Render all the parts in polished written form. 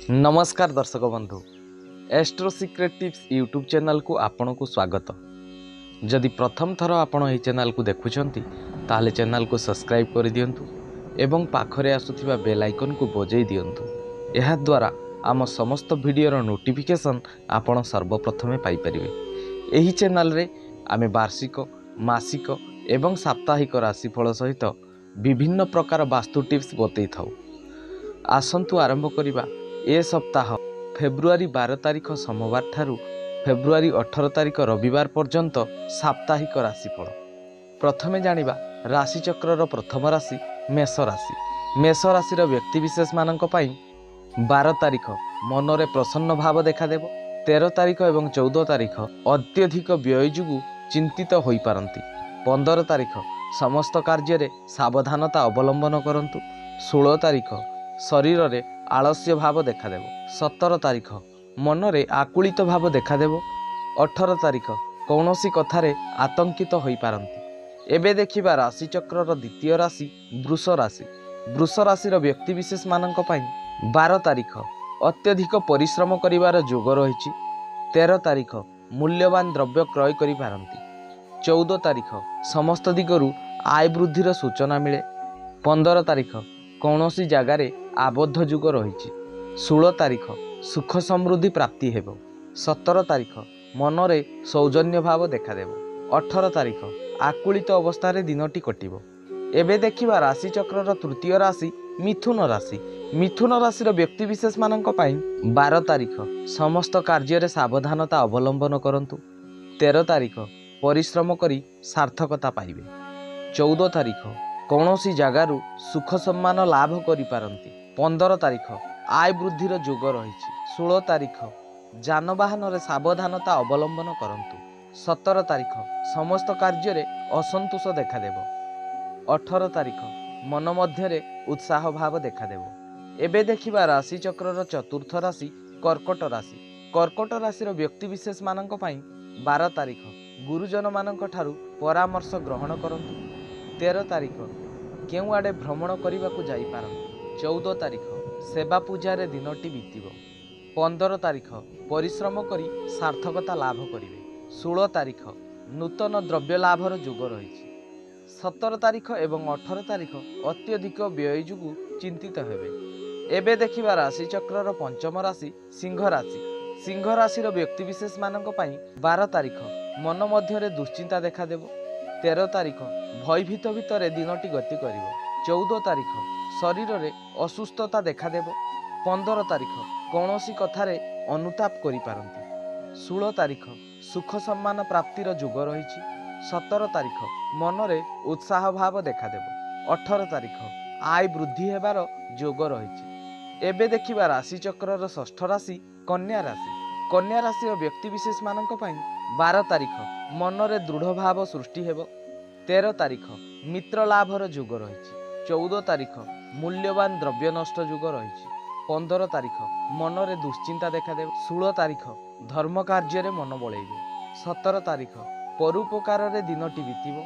नमस्कार दर्शक बंधु astro secret tips YouTube channel को आपण को स्वागत। जदि प्रथम थर आपण यह चैनल को देखुंट ताले चैनल को सब्सक्राइब कर दियंतु एवं पाखरे आसुथिबा बेल आइकन को बजाई दियंतु। एहा द्वारा आम समस्त वीडियोर नोटिफिकेशन आपण सर्वप्रथमे पाई परिबे। एही चैनल रे आमे वार्षिक मासिक एवं साप्ताहिक राशिफल सहित विभिन्न प्रकार वास्तु टिप्स बतई थाउ। आसंतु आरंभ करिबा ए सप्ताह फेब्रुआरी 12 तारिख सोमवार ठारू फेब्रुआरी 18 तारिख रविवार पर्यंत साप्ताहिक राशिफल। प्रथमे जानिबा राशिचक्रर प्रथम राशि मेष राशि। मेष राशि व्यक्तिविशेष मानक पई 12 तारिख मनरे प्रसन्न भाव देखादेव। 13 तारिख एवं 14 तारिख अत्यधिक व्यय जुगु चिंतित होई पारंती। 15 तारिख समस्त कार्य रे सावधानता अवलंबन करंतु। 16 तारिख शरीर रे आलस्य भाव देखादेव। 17 तारिख मनरे आकुलित भाव देखादेव। 18 तारिख कौनसी कथारे आतंकित होई पारंती। एबे देखिबा राशिचक्रर द्वितीय राशि वृष राशि। वृष राशि व्यक्तिविशेष मानक पई 12 तारिख अत्यधिक परिश्रम करिवार जोग रहिछि। 13 तारिख मूल्यवान द्रव्य क्रय करि पारंती। 14 तारिख समस्त दिगरु आय वृद्धिर सूचना मिले। 15 तारिख कौनसी जगार आबद्ध जुग रही। 16 तारिख सुख समृद्धि प्राप्ति हेबो। 17 तारिख मनरे सौजन्य भाव देखादेव। 18 तारिख आकुलित अवस्था दिनटी कटिबो। एबे देखिबा राशिचक्रर तृतीय राशि मिथुन राशि। मिथुन राशि व्यक्तिविशेष मानक पई 12 तारिख समस्त कार्य रे सावधानता अवलंबन करंतु। 13 तारिख परिश्रम करी सार्थकता पाइबे। 14 तारिख कौनसी जगारू सुख सम्मान लाभ करि पारंती। 15 तारिख आय वृद्धिर जोग रही। 16 तारिख जानवाहन रे सावधानता अवलंबन करंतु। 17 तारिख समस्त कार्य रे असंतोष देखादेव। 18 तारिख मन मध्य उत्साह भाव देखादेव। एबे देखिबा राशिचक्रर चतुर्थ राशि कर्कट राशि। कर्कट राशि व्यक्तिविशेष मानक पई 12 तारिख गुरुजन मानक ठारू परामर्श ग्रहण करंतु। 13 तारिख केउ आड़े भ्रमण करने को जाई पारंती। 14 तारिख सेवा पूजा दिनटी बीतब। 15 तारिख परिश्रम करी सार्थकता लाभ करिवे। 16 तारिख नूतन द्रव्य लाभर जोग रही। 17 तारिख एवं 18 तारिख अत्यधिक व्यय जुगु चिंतित हेबे। एबे देखिबा राशिचक्रर पंचम राशि सिंह राशि। सिंह राशि व्यक्तिविशेष मानक पई 12 तारिख मन मध्य दुश्चिंता देखादेव। 13 तारिख भयभीत भितर दिनटी गति करिवो। 14 तारिख शरीर रे असुस्थता देखादेव। 15 तारिख कौनसी कथारे अनुताप करि पारंती। 16 तारिख सुख सम्मान प्राप्तिर जोग रही। 17 तारिख मनरे उत्साह भाव देखादेव। 18 तारिख आय वृद्धि हेबार जोग रही। एबे देखिबा राशिचक्रर षष्ठ राशि कन्या राशि। कन्या राशि व्यक्तिविशेष मानक पई 12 तारिख मनरे दृढ़ भाव सृष्टि हेबो। 13 तारिख मित्र लाभर जोग रही। 14 तारिख मूल्यवान द्रव्य नष्ट जोग रही। 15 तारिख मनरे दुश्चिंता देखादेव। 16 तारिख धर्म कार्य रे मन बळेइबे। 17 तारिख परोपकार रे दिनटी बीतिबो।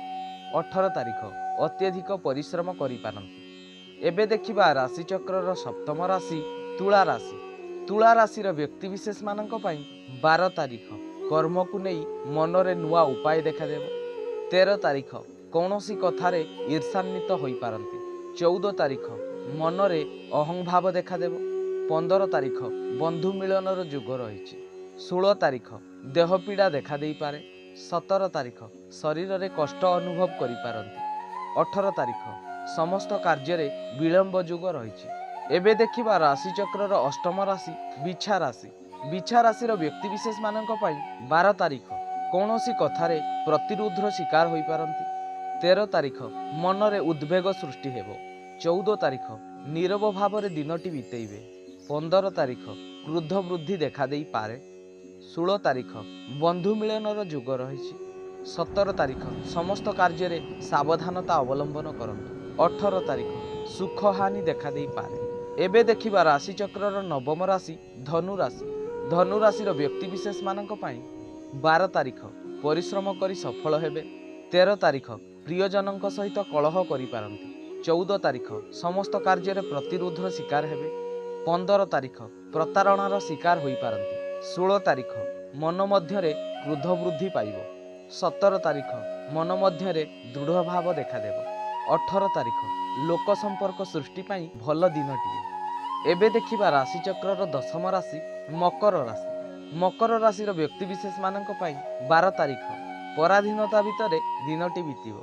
18 तारिख अत्यधिक परिश्रम करि पारंती। एबे देखिबा राशिचक्रर सप्तम राशि तुला राशि। तुला राशि व्यक्तिविशेष मानक पई 12 तारिख कर्म को नहीं मनरे नुआ उपाय देखादेव। 13 तारिख कौनसी कथारे ईर्षान्वित होई पारंती। 14 तारिख मनरे अहंभाव देखादेव। 15 तारिख बंधु मिलनर जोग रही। 16 तारिख देह पीड़ा देखा देई पारे। 17 तारिख शरीर रे कष्ट अनुभव करि पारंती। 18 तारिख समस्त कार्य रे विलंब जोग रही। एबे देखिबा राशिचक्रर अष्टम राशि बिछा राशि। बिछा राशि व्यक्तिविशेष मानक पई 12 तारिख कौनसी कथारे प्रतिरोधर शिकार होई पारंती। 13 तारिख मनरे उद्वेग सृष्टि हेबो। 14 तारिख नीरव भाव दिनटी बीतेइबे। 15 तारिख क्रोध वृद्धि देखा देई पारे। 16 तारिख बंधु मिलनर जोग रही। 17 तारिख समस्त कार्य रे सावधानता अवलंबन करंतु। 18 तारिख सुख हानि देखा देई पारे। एबे देखिबा राशिचक्रर नवम राशि धनु राशि। धनु राशि व्यक्तिविशेष मानक पई 12 तारिख परिश्रम करी सफल हेबे। 13 तारिख प्रियजनक सहित कलह करि पारंती। 14 तारिख समस्त कार्य रे प्रतिरोधर शिकार हेबे। 15 तारिख प्रतारणार शिकार होई पारंती। 16 तारिख मन मध्यरे क्रोध वृद्धि पाइब। 17 तारिख मन मध्यरे दृढ़ भाव देखादेव। 18 तारिख लोक संपर्क सृष्टि पाई भल दिनटिए। एबे देखिबा राशिचक्रर दशम राशि मकर राशि। मकर राशिर व्यक्तिविशेष मानक पाई 12 तारिख पराधीनता भितर दिनटी बीतिब।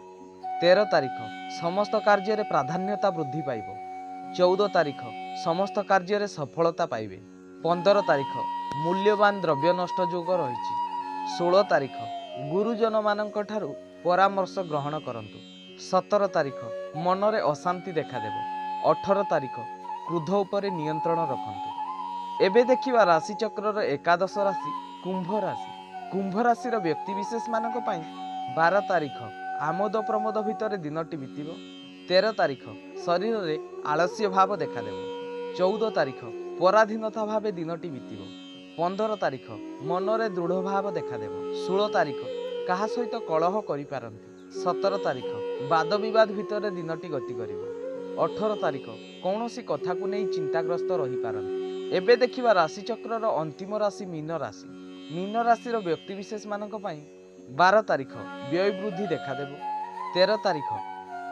13 तारिख समस्त कार्य प्राधान्यता वृद्धि पाइब। 14 तारिख समस्त कार्य सफलता पाइबे। 15 तारिख मूल्यवान द्रव्य नष्ट जोग रही। 16 तारिख गुरुजन मानक ठारू परामर्श ग्रहण करंतु। 17 तारिख मनरे अशांति देखादेव। 18 तारिख क्रोध उपरे नियंत्रण रखंतु। एबे देखिबा राशिचक्रर एकादश राशि कुंभ राशि। कुंभ राशिर व्यक्तिविशेष मानक पाई 12 तारिख आमोद प्रमोद भितर दिनटी बीतिब। 13 तारिख शरीर में आलस्य भाव देखादेव। 14 तारिख पराधीनता भाव दिनटी बीतिब। 15 तारिख मनरे दृढ़ भाव देखादेव। 16 तारिख कहा सहित कलह करिपारंती। 17 तारिख वाद विवाद भितर दिनटी गति करिब। 18 तारिख कौनसी कथा को नहीं चिंताग्रस्त रही पारंती। एबे देखिबा राशिचक्रर अंतिम राशि मीन राशि। मीन राशिर व्यक्तिविशेष मानक पाई 12 तारिख व्यय वृद्धि देखादेव। 13 तारिख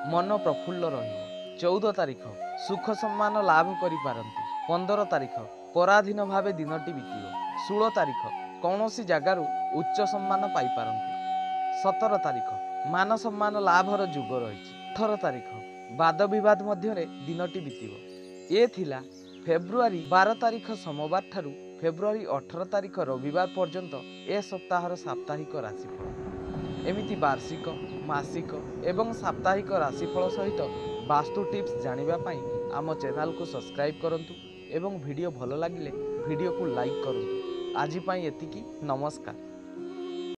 मन प्रफुल्ल रहिब। 14 तारिख सुख सम्मान लाभ करिपारंती। 15 तारिख पराधीन भावे दिनटी बीतिब। 16 तारिख कौनसी जगार उच्च सम्मान पाई पारंती। 17 तारिख मान सम्मान लाभर जुग रही। 18 तारिख वाद विवाद मध्यरे दिनटी बीतिब। ए थिला फेब्रुआरी 12 तारिख सोमवार ठारू फेब्रुआरी 18 तारिख रविवार पर्यंत ए सप्ताहर साप्ताहिक राशिफल। एमिति वार्षिक मासिक एवं साप्ताहिक राशिफल सहित वास्तु टिप्स जानिबा पाई आम चैनल को सब्सक्राइब करंतु एवं वीडियो भल लागिले वीडियो को लाइक करंतु। आज पाई एतिकी, नमस्कार।